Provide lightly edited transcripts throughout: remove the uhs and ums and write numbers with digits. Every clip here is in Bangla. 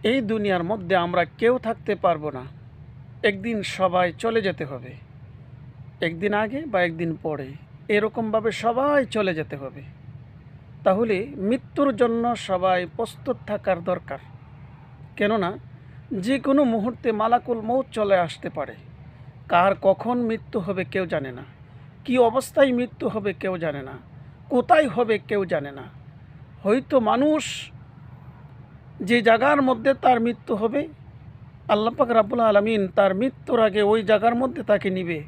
এই দুনিয়ার মধ্যে আমরা কেউ থাকতে পারবো না। একদিন সবাই চলে যেতে হবে, একদিন আগে বা একদিন পরে, এরকমভাবে সবাই চলে যেতে হবে। তাহলে মৃত্যুর জন্য সবাই প্রস্তুত থাকার দরকার। কেননা যে কোনো মুহূর্তে মালাকুল মৌত চলে আসতে পারে। কার কখন মৃত্যু হবে কেউ জানে না, কী অবস্থায় মৃত্যু হবে কেউ জানে না, কোথায় হবে কেউ জানে না। হয়তো মানুষ যে জায়গার মধ্যে তার মৃত্যু হবে, আল্লাহ পাক রাব্বুল আলামিন তার মৃত্যুর আগে ওই জায়গার মধ্যে তাকে নিবে।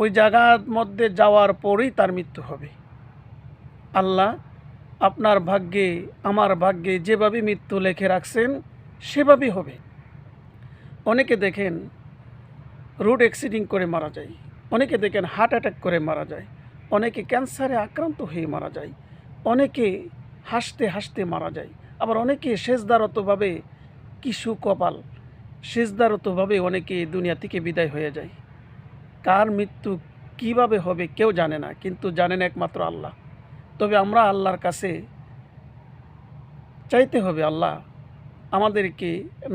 ওই জায়গার মধ্যে যাওয়ার পরেই তার মৃত্যু হবে। আল্লাহ আপনার ভাগ্যে, আমার ভাগ্যে যেভাবে মৃত্যু লেখে রাখছেন সেভাবেই হবে। অনেকে দেখেন রোড অ্যাক্সিডেন্ট করে মারা যায়, অনেকে দেখেন হার্ট অ্যাটাক করে মারা যায়, অনেকে ক্যান্সারে আক্রান্ত হয়ে মারা যায়, অনেকে হাসতে হাসতে মারা যায়, আবার অনেকে সেজদারতভাবে, কিছু কপাল, সেজদারতভাবে অনেকে দুনিয়া থেকে বিদায় হয়ে যায়। কার মৃত্যু কিভাবে হবে কেউ জানে না, কিন্তু জানেন একমাত্র আল্লাহ। তবে আমরা আল্লাহর কাছে চাইতে হবে, আল্লাহ আমাদেরকে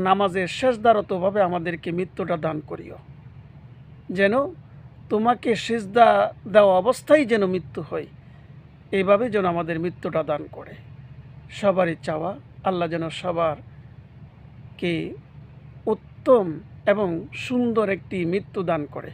নামাজের সেজদারতভাবে আমাদেরকে মৃত্যুটা দান করিও, যেন তোমাকে সিজদা দেওয়া অবস্থায় যেন মৃত্যু হয়, এইভাবে যেন আমাদের মৃত্যুটা দান করে। সবারই চাওয়া আল্লাহ যেন সবারকে উত্তম এবং সুন্দর একটি মৃত্যু দান করে।